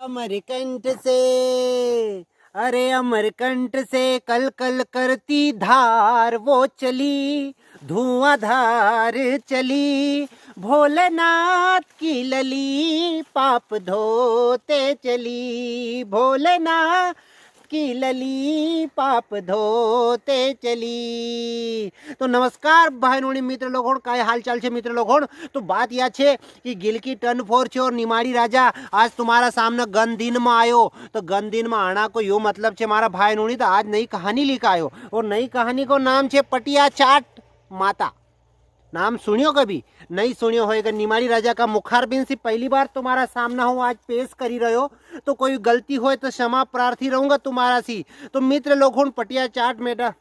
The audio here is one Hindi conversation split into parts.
अमरकंठ से, अरे अमरकंठ से कल कल करती धार वो चली, धुआंधार चली, भोलेनाथ की लली पाप धोते चली, भोलेनाथ की लली पाप धोते चली। तो नमस्कार बहनोनी मित्र लोगों, काय हालचाल छे मित्र लोगों। तो बात यह छे कि गिलकी टर्न फोर छे और निमाड़ी राजा आज तुम्हारा सामने गन दिन में आयो। तो गन दिन में आना को यो मतलब छे मारा भाई नोनी, तो आज नई कहानी लेकर आयो और नई कहानी को नाम छे पटिया चाट माता। नाम सुनियो कभी नहीं सुनियो होएगा। निमाड़ी राजा का मुखारबिन से पहली बार तुम्हारा सामना हो आज पेश करी रहो, तो कोई गलती हो तो क्षमा प्रार्थी रहूंगा तुम्हारा सी। तो मित्र लोगों, पटिया चाट मेरा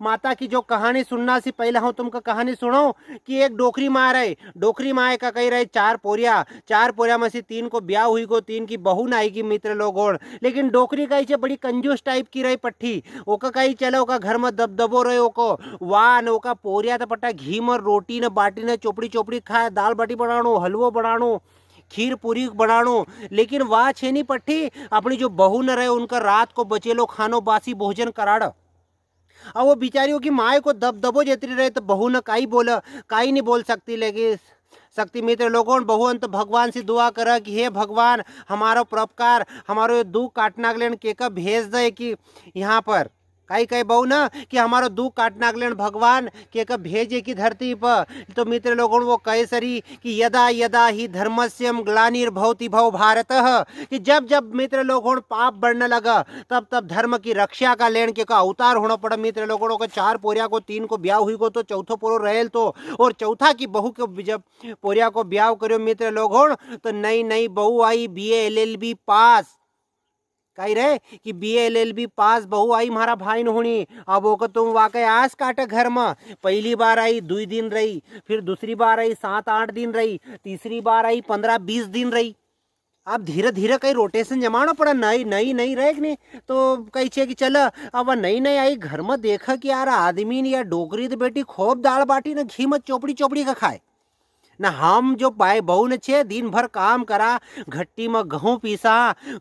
माता की जो कहानी सुनना से पहले हूँ तुमको कहानी सुनो कि एक डोकरी माँ रहे। डोकरी माँ का कही रहे चार पोरिया में से तीन को ब्याह हुई को, तीन की बहू ना आएगी मित्र लोगों। लेकिन डोकरी कही छे बड़ी कंजूस टाइप की रही पट्टी। ओका कही चले ओका घर में दबदबो रहे ओको वाह न ओका पोरिया तो पट्टा घी में रोटी न बाटी न चोपड़ी चोपड़ी खाए, दाल बाटी बनानो, हलवो बनानो, खीर पूरी बनानो। लेकिन वाह छेनी पट्टी अपनी जो बहू न रहे उनका रात को बचेलो खानो बासी भोजन कराड़। और वो बिचारियों की माए को दबदबो जेती रहे, तो बहू न काई बोला, काई नहीं बोल सकती। लेकिन शक्ति मित्र लोगों, बहु अंत भगवान से दुआ कर कि हे भगवान हमारो परोपकार, हमारो दुख काटना के लिए के भेज दे कि यहाँ पर कई कई बहु ना कि हमारो दुख काटना के लिए भगवान के कब भेजे की धरती पर। तो मित्र लोगों वो कहे सरी कि यदा यदा ही धर्मस्यम ग्लानिर्भवति भव भारत, कि जब जब मित्र लोगों पाप बढ़ने लगा तब तब धर्म की रक्षा का लेन के का अवतार होना पड़ा। मित्र लोगों को चार पोरिया को तीन को ब्याह हुई को, तो चौथो पोरो रहेल तो और चौथा की बहू को जब पोरिया को ब्याह करो मित्र लोगों, तो नई नई बहू आई BA LLB पास। कही रहे कि BA LLB पास बहू आई हमारा भाई नोनी। अब वो तुम वाकई आस काटे घर में। पहली बार आई 2 दिन रही, फिर दूसरी बार आई 7-8 दिन रही, तीसरी बार आई 15-20 दिन रही। अब धीरे धीरे कहीं रोटेशन जमाना पड़ा, नई नई नई रहे कि नहीं। तो कही छे कि चल अब नई नई आई घर में देखा कि यार आदमी ने या डोकरी तो बेटी खूब दाल बाटी न घी में चोपड़ी चोपड़ी का खाए ना। हम जो भाई बहू ने छे दिन भर काम करा, घट्टी में गेहूँ पीसा,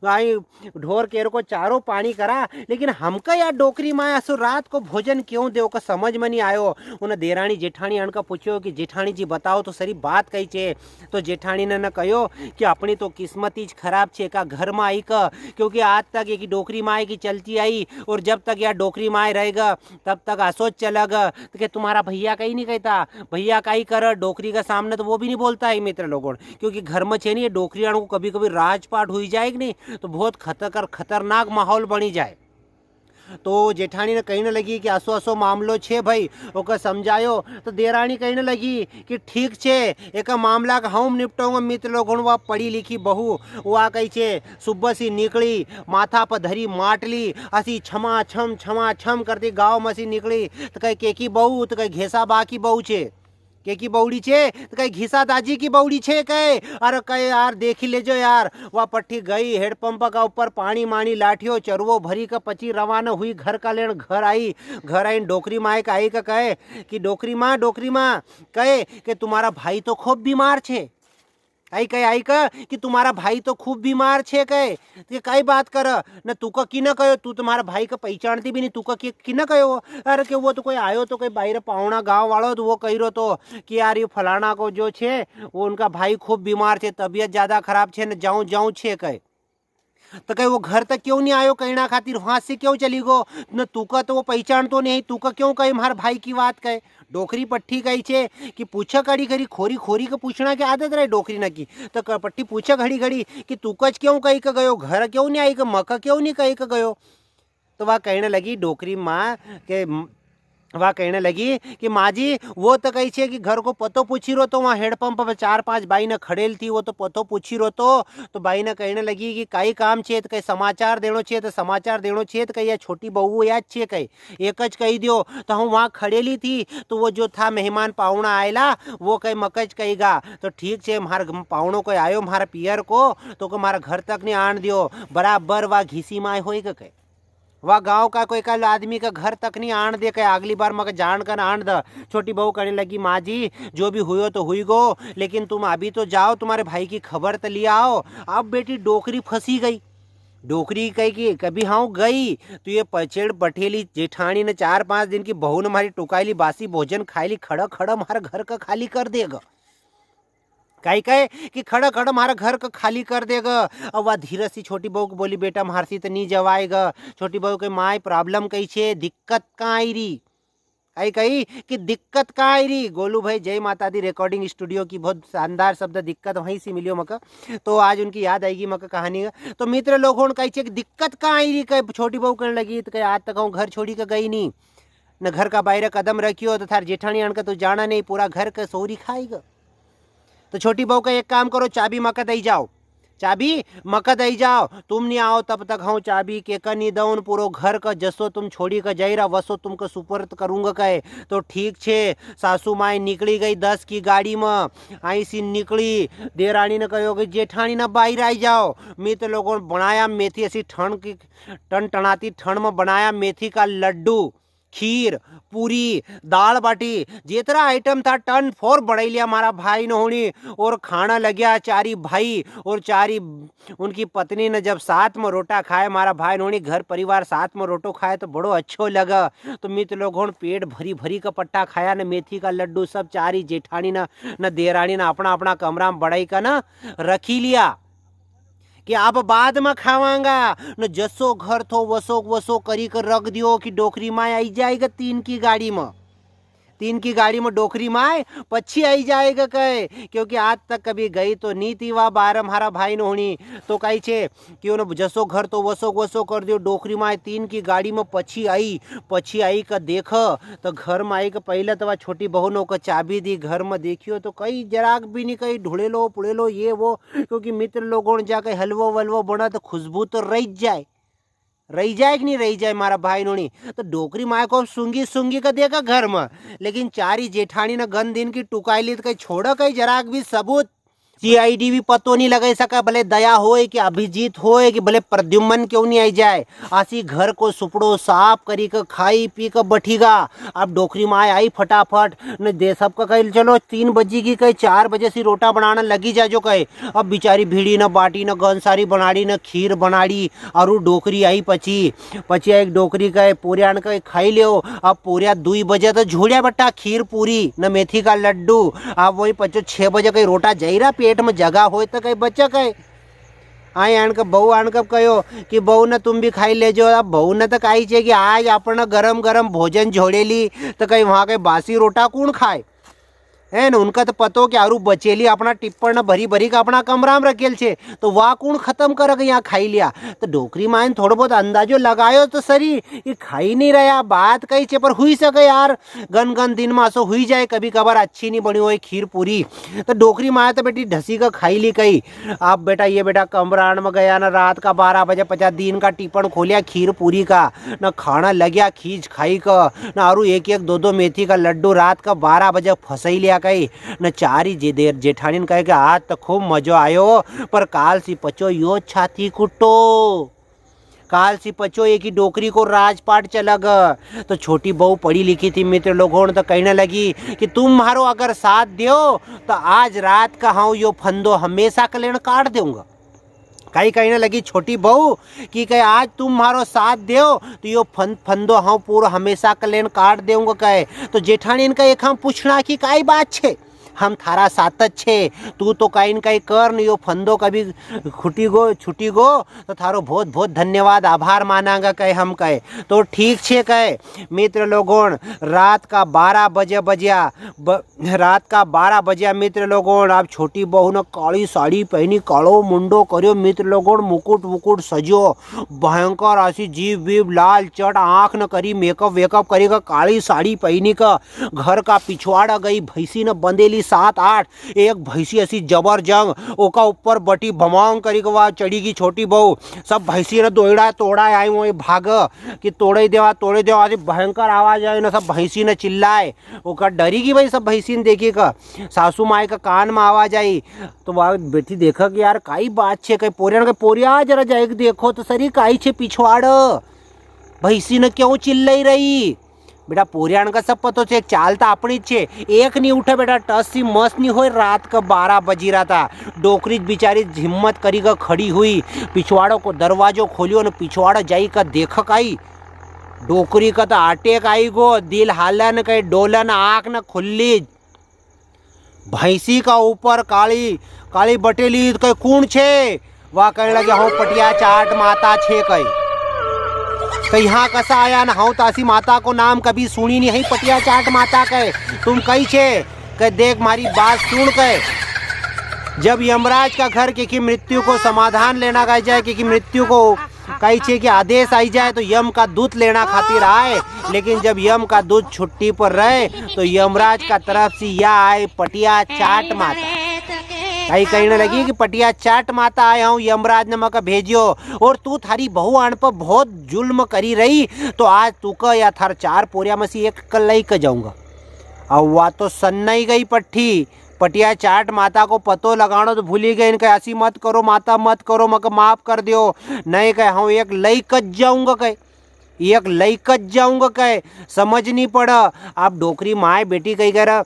आई ढोर केर को चारो पानी करा, लेकिन हमका यार डोकरी माँ असो रात को भोजन क्यों दे का समझ में नहीं आयो। उन्हें देरानी जेठानी अनका पूछो कि जेठानी जी बताओ तो सरी बात कही छे। तो जेठानी ने न कहो कि अपनी तो किस्मत ही खराब छे का घर में आई का, क्योंकि आज तक एक डोकरी माए की चलती आई और जब तक यार डोकरी माए रहेगा तब तक असोच चलेगा कि तुम्हारा भैया कहीं नहीं कहता, भैया कहीं कर डोकरी का सामने तो वो भी नहीं बोलता है मित्र लोगों। क्योंकि घर में छे नहीं डोकरियां को कभी कभी राजपाट हुई जाए कि नहीं तो बहुत खतरनाक माहौल बनी जाए। तो जेठानी ने कहने लगी कि असो असो मामलो छे भाई, ओकर समझायो। तो देरानी कहने लगी कि ठीक छे एक मामला का हम निपटाऊंगा मित्र लोगों। वह पढ़ी लिखी बहू वह कही छे सुबह सी निकली, माथा पर धरी माटली, असी छमा छम करती गाँव में सी निकली। तो कहीं केकी बहू, तो कहीं घेसा बा की बहू छे, के की बौड़ी छे, तो कहीं घिसा दाजी की बौड़ी छे कहे। अरे कहे यार देखी ले जो यार, वह पट्टी गई हेडपंप का ऊपर पानी मानी लाठियो चरवो भरी का पची रवाना हुई घर का लेन। घर आई डोकरी माँ का आई का कहे कि डोकरी माँ कहे कि तुम्हारा भाई तो खूब बीमार छे। आई का कि तुम्हारा भाई तो खूब बीमार छे कहे कि कई बात कर न तू का की न कहो, तू तुम्हारा भाई का पहचानती भी नहीं, तू का की न कहो। अरे कि वो तो कोई आयो तो कोई बाहर पावना गाँव वालों, तो वो कही रो तो कि यार ये फलाना को जो छे वो उनका भाई खूब बीमार छे, तबीयत ज्यादा खराब छे न जाऊँ छे कहे। तो कहे वो घर तक क्यों नहीं आयो कहना खातिर, वहां से क्यों चली गो न तू का तो वो पहचान तो नहीं, तू का क्यों कहे हमारे भाई की बात कहे। डोकरी पट्टी कही छे कि पूछा घड़ी घड़ी खोरी का पूछना की आदत रहे डोकरी न की। तो पट्टी पूछा घड़ी घड़ी कि तू कच क्यों कही का गयो, घर क्यों नहीं आई का, मका क्यों नहीं कही का गयो। तो वह कहने लगी डोकरी माँ के, वह कहने लगी कि माँ जी वो तो कही छे कि घर को पतो पूछी रो, तो वहाँ हेडपंप पर 4-5 बाई ने खड़ेल थी, वो तो पतो पूछी रो। तो बाई ने कहने लगी कि कई काम छे, तो कई समाचार देनो छे, तो समाचार देनो छे, तो कही छोटी बहू याद छे कही एक ज कही दियो। तो हम वहाँ खड़ेली थी, तो वो जो था मेहमान पावना आयला वो कही मकज कहीगा। तो ठीक छे हमारे पावनों को आयो हमारा पियर को, तो हमारा घर तक नहीं आन दियो, बराबर वह घीसी माए होएगा कहे। वह गांव का कोई कल आदमी का घर तक नहीं आन दे के अगली बार मगर जान कर आन द। छोटी बहू कहने लगी माँ जी जो भी हुई तो हुई गो, लेकिन तुम अभी तो जाओ तुम्हारे भाई की खबर तो लिया आओ। अब बेटी डोकरी फंसी गई। डोकरी कही कि कभी हाँ गई तो ये पचेड़ बठेली जेठानी ने 4-5 दिन की बहू ने हमारी टुकाईली बासी भोजन खाईली, खड़ा खड़ा हमारा घर का खाली कर देगा। काई कहे कि खड़ा खड़ा हमारा घर का खाली कर देगा। अब वह धीरे सी छोटी बहू को बोली बेटा मारसी तो नहीं जवाएगा। छोटी बहू के माँ प्रॉब्लम कही छे, दिक्कत कहाँ आई रही। आई कही कि दिक्कत कहाँ आई रही। गोलू भाई जय माता दी रिकॉर्डिंग स्टूडियो की बहुत शानदार शब्द दिक्कत वहीं से मिलियो मका, तो आज उनकी याद आएगी मका कहानी। तो मित्र लोगों कही छे कि दिक्कत कहाँ आई रही। कहे छोटी बहू कहने लगी तो कहे आज तक हूँ घर छोड़ी के गई नहीं, न घर का बाहर कदम रखियो तो थार जेठानी आन का तो जाना नहीं, पूरा घर का सोरी खाएगा। तो छोटी बहू का एक काम करो, चाबी मका दई जाओ, चाबी मका दई जाओ, तुम नहीं आओ तब तक हम चाबी के कनी दौन पूरो घर का जसो तुम छोड़ी का जाइरा वसो तुमको सुपर्द करूंगा। कहे तो ठीक छे। सासू माई निकली गई 10 की गाड़ी में, आई सी निकली। देरानी ने कहो कि जेठानी ना बाहर आई जाओ। मित्र लोगों ने बनाया मेथी ऐसी ठंड की टन टनाती ठंड में बनाया मेथी का लड्डू, खीर, पूरी, दाल बाटी, जितना आइटम था टन 4 बढ़ाई लिया हमारा भाई ने होनी। और खाना लग गया चारी भाई और चारी उनकी पत्नी ने जब साथ में रोटा खाए, हमारा भाई ने घर परिवार साथ में रोटो खाए तो बड़ो अच्छो लगा। तो मित्र लोगों पेट भरी भरी का पट्टा खाया न मेथी का लड्डू सब चारी जेठानी न देरानी न अपना अपना कमरा में बढ़ाई का न रखी लिया कि आप बाद में खावांगा न। जसो घर थो वसो वसो करी कर रख दियो कि डोकरी माँ आई जाएगा 3 की गाड़ी में, 3 की गाड़ी में डोकरी माए पच्छी आई जाएगा। कहे क्योंकि आज तक कभी गई तो नहीं थी वह बार हमारा भाई ने होनी। तो कही छे कि उन्होंने जसो घर तो वसो वसो कर दियो, डोकरी माए 3 की गाड़ी में पच्छी आई का देख तो घर में आई का पहले तो वह छोटी बहनों को चाबी दी। घर में देखियो तो कई जराक भी नहीं, कहीं ढूंढे लो पुड़े लो ये वो, क्योंकि मित्र लोगों ने जाकर हलवो वलवो बना तो खुशबू तो रही जाए कि नहीं रही जाए हमारा भाई नोनी। तो डोकरी माए को सूंगी का देखा घर में, लेकिन चारी जेठानी ने गन दिन की टुकाई ली तो कहीं छोड़ा कहीं जराक भी सबूत। CID भी पतो नहीं लगा सका, भले दया होए कि अभिजीत होए कि भले प्रद्युम्न क्यों नहीं आई जाए। आसी घर को सुपड़ो साफ करी कर खाई पी कर बैठीगा। अब डोकरी माए आई फटाफट न दे सबका कहे चलो 3 बजे की कहे 4 बजे से रोटा बनाना लगी जा जो कहे। अब बेचारी भीड़ी न बाटी न गनसारी बनाड़ी न खीर बनाड़ी और डोकरी आई पची एक डोकरी कहे पूरियान कहे खाई लियो। अब पूरिया 2 बजे तो झोड़िया बट्टा खीर पूरी न मेथी का लड्डू। अब वही पचो 6 बजे कहीं रोटा जाइरा पेट में जगह हो तो कहीं बच्चा कहे आई आन का बहू आन कब कहो कि बहू ने तुम भी खाई ले जो। अब बहू ने तो कही छे कि आज अपना गरम गरम भोजन जोड़ेली तो कहीं वहाँ के बासी रोटा कौन खाए है न। उनका तो पतो कि आरू बचेली अपना टिप्पण भरी भरी का अपना कमरा में रखेल छे तो वाह कौन खत्म कर यहाँ खाई लिया। तो डोकरी मायन थोड़ा बहुत अंदाजो लगायो तो सरी ये खाई नहीं रहा बात कही छे, पर हुई सके यार गन दिन में असो हुई जाए कभी कभार अच्छी नहीं बनी हुई खीर पूरी। तो डोकरी माया तो बेटी ढसी का खाई ली कही। अब बेटा कमरा में गया ना रात का 12 बजे 50 दिन का टिप्पण खोलिया खीर पूरी का न खाना लगिया खींच खाई का न आरू 1-2 मेथी का लड्डू रात का 12 बजे फंसई लिया कही न। चारी देर जेठानी ने कहे कि आज तो खूब मजो आयो, पर काल सी पचो यो छाती कुटो, काल सी पचो एक ही डोकरी को राजपाट चलग। तो छोटी बहू पढ़ी लिखी थी मित्र लोगों ने तो कहने लगी कि तुम मारो अगर साथ दियो तो आज रात का हाँ यो फंदो हमेशा का लेना काट दूंगा। कहीं कहने लगी छोटी बहू कि कहे आज तुम मारो साथ दो तो यो फंदो हाँ पूरा हमेशा का लेन काट देऊंगा। कहे तो जेठानी इनका एक हम पूछना कि काई बात छे, हम थारा साथ छे, तू तो कहीं कहीं कर न यो फंदो कभी छुटी गो तो थारो बहुत बहुत धन्यवाद आभार मानांगा। कहे हम कहे तो ठीक छे। कहे मित्र लोगों रात का 12 बजे मित्र लोगों अब छोटी बहू ने काली साड़ी पहनी, कालो मुंडो करियो मित्र लोगों, मुकुट सजो भयंकर आसी जीव बीव लाल चट आँख न करी मेकअप वेकअप करी का काली साड़ी पहनी का घर का पिछवाड़ा गई भैंसी न बंदेली 7-8 एक भैंसी ऐसी जबर जंग ओका ऊपर बटी भमांग करी के वहाँ चढ़ी छोटी बहू। सब भैंसी ने दौड़ा तोड़ा आई वही भाग कि तोड़े देवा भयंकर आवाज आई ना। सब भैंसी ने चिल्लाए ओका डरी की भाई सब भैंसी ने देखी का सासू माई का कान में आवाज आई तो वह बेटी देखा कि यार काई बात छे। कहीं पोरिया जरा जाए देखो तो सरी काई छे पिछवाड़ भैंसी ने क्यों चिल्लाई रही? बेटा पोरियाण का सब पतो छे, चाल तो अपनी छे। एक नहीं उठे बेटा, टस सी मस्त नहीं हो। रात का 12 बजी रहा था। डोकरी बिचारी हिम्मत करी का खड़ी हुई, पिछवाड़ों को दरवाजो खोलियो न पिछवाड़ा जाई का देखक आई। डोकरी का तो आटेक आई गो, दिल हालन कहीं डोलन, आँख न खुल्ली। भैंसी का ऊपर काली काली बटेली कई कूण छे? वह कहने लगे हूँ पटिया चाट माता छे। कई यहाँ कसा आया न? हूँ तासी माता को नाम कभी सुनी नहीं है, पटिया चाट माता कहे। तुम कही छे? कह देख मारी बात सुन कहे। जब यमराज का घर की मृत्यु को समाधान लेना गई जाए, कि मृत्यु को कही छे कि आदेश आई जाए तो यम का दूत लेना खातिर आए। लेकिन जब यम का दूत छुट्टी पर रहे तो यमराज का तरफ से यह आए पटिया चाट माता। कहीं कहने लगी कि पटिया चाट माता आया हूँ, यमराज ने मका भेजियो, और तू थारी बहू आन पर बहुत जुल्म करी रही, तो आज तू का या थार 4 पोरिया में से एक कल ही कर जाऊंगा। अब वह तो सन्नाई गई पट्टी। पटिया चाट माता को पतो लगानो तो भूली गई। इनके ऐसी मत करो माता, मत करो, मक माफ कर दियो। नहीं कहे हूँ एक लई कच जाऊंगा, कहे एक लई कच जाऊंगा, कहे समझ नहीं पड़ा। आप डोकरी माए बेटी कही कह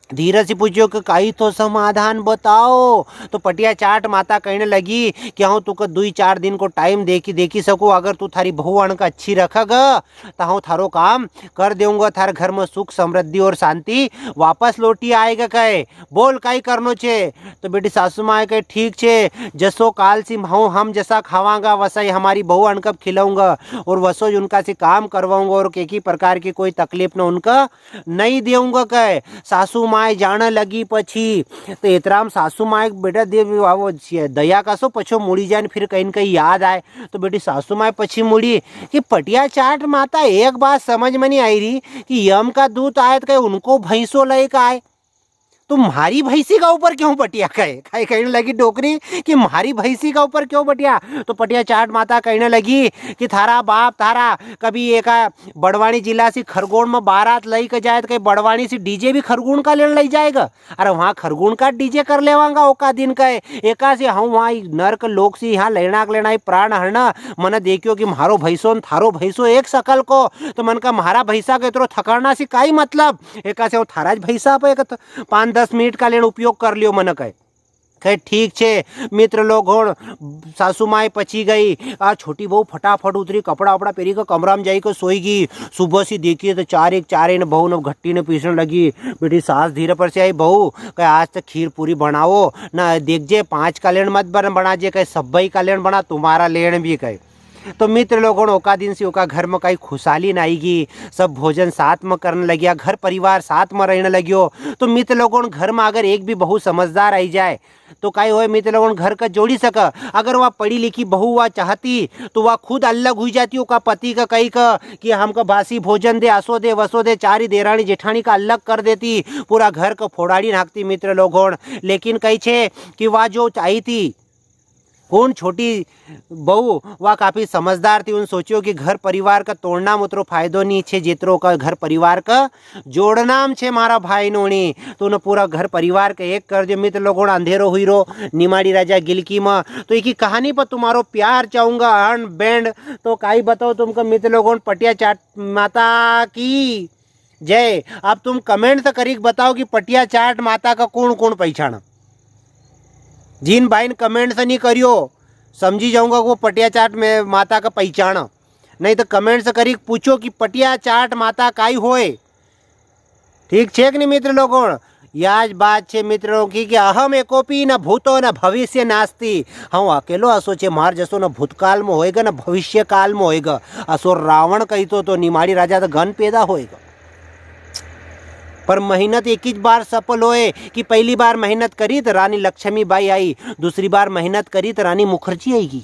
धीरे से पूछियो कि कहीं तो समाधान बताओ। तो पटिया चाट माता कहने लगी कि हाँ तू 2-4 दिन को टाइम देखी सको। अगर तू थारी बहुआन का अच्छी रखगा तो हाँ थारो काम कर देऊंगा। थार घर में सुख समृद्धि और शांति वापस लौटी आएगा। कहे बोल काई करनो छे? तो बेटी सासू माँ कहे ठीक छे, जसो काल सी हाँ हम जैसा खावांगा वैसा ही हमारी बहुआन कब खिलाऊंगा, और वसो उनका से काम करवाऊंगा, और की प्रकार की कोई तकलीफ न उनका नहीं देऊंगा। कहे सासू माए जाने लगी पछी तो एतराम सासू माए बेटा देव वो दया कसो पछो मुड़ी जाए, फिर कहीं न कहीं याद आए। तो बेटी सासू माए पछी मुड़ी कि पटिया चाट माता एक बात समझ में नहीं आई रही कि यम का दूत आए तो कहे उनको भैंसो लेकर आए, तो मारी भैंसी का ऊपर क्यों पटिया? कहे कहने लगी डोकरी कि मारी भैंसी का ऊपर क्यों पटिया? तो पटिया चाट माता कहने लगी कि थारा बाप थारा कभी एक बड़वानी जिला से खरगोन में बारात लई के जाए तो कहीं बड़वानी से डीजे भी खरगोन का लेने लई जाएगा। अरे वहाँ खरगोन का डीजे कर लेवांगा ओका दिन कहे एका से हम वहाँ नर्क लोक से यहाँ लेना प्राण हरना। मन देखियो कि मारो भैंसो थारो भैंसो एक सकल को, तो मन का मारा भैंसा के तो थकाना से काई मतलब? एका से वो थारा भैंसा पे 5-10 मिनट का लेन उपयोग कर लियो। मन कहे ठीक छे। मित्र लोग सासू माए पची गई। आ छोटी बहू फटाफट उतरी, कपड़ा वपड़ा पहरी को कमरा में जाई को सोईगी। सुबह से देखिए तो चारे न बहू न घट्टी ने पीसने लगी। बेटी सास धीरे पर से आई, बहू कहे आज तक खीर पूरी बनाओ ना, देख जे 5 का लेन मत बना जे, कहे 70 का लेन बना, तुम्हारा लेन भी। कहे तो मित्र लोगों ओका दिन से ओका घर में कहीं खुशहाली न आएगी। सब भोजन साथ में करने लगिया, घर परिवार साथ में रहने लगियो। तो मित्र लोगों घर में अगर एक भी बहू समझदार आई जाए तो काई होए मित्र लोगों घर का जोड़ी सका। अगर वह पढ़ी लिखी बहू वह चाहती तो वह खुद अलग हुई जाती। ओका पति का कही का कि हमको बासी भोजन दे, असो दे वसो दे, 4 देरानी जेठानी का अलग कर देती, पूरा घर का फोड़ाड़ी नाकती मित्र लोगों। लेकिन कही छे कि वह जो चाही थी कौन छोटी बहू वह काफ़ी समझदार थी। उन सोचियो कि घर परिवार का तोड़ना उतरो फायदो नहीं छे जितरो का घर परिवार का जोड़नाम छे मारा भाई नोनी। तो उन्हें पूरा घर परिवार के एक कर दियो। मित्र लोगों अंधेरो हुई रो निमाड़ी राजा गिलकी में। तो एक ही कहानी पर तुम्हारो प्यार चाहूँगा हन बैंड। तो काई बताओ तुमको मित्र लोगों पटिया चाट माता की जय। अब तुम कमेंट तो करी बताओ कि पटिया चाट माता का कौन कौन पहचाना। जिन भाई कमेंट से नहीं करियो समझी जाऊंगा वो पटिया चाट में माता का पहचान। नहीं तो कमेंट से करी पूछो कि पटिया चाट माता काई होए। ठीक छे कि नहीं मित्र लोगों? याज बात छे मित्रों की कि अहम एकोपी न भूतो न भविष्य नास्ति। हाँ अकेलो असो छे मार जसो न भूतकाल में होएगा न भविष्य काल में होएगा। असो रावण कही तो निमाड़ी राजा तो घन पैदा होएगा। पर मेहनत एक ही बार सफल होए कि पहली बार मेहनत करी तो रानी लक्ष्मीबाई आई, दूसरी बार मेहनत करी तो रानी मुखर्जी आएगी।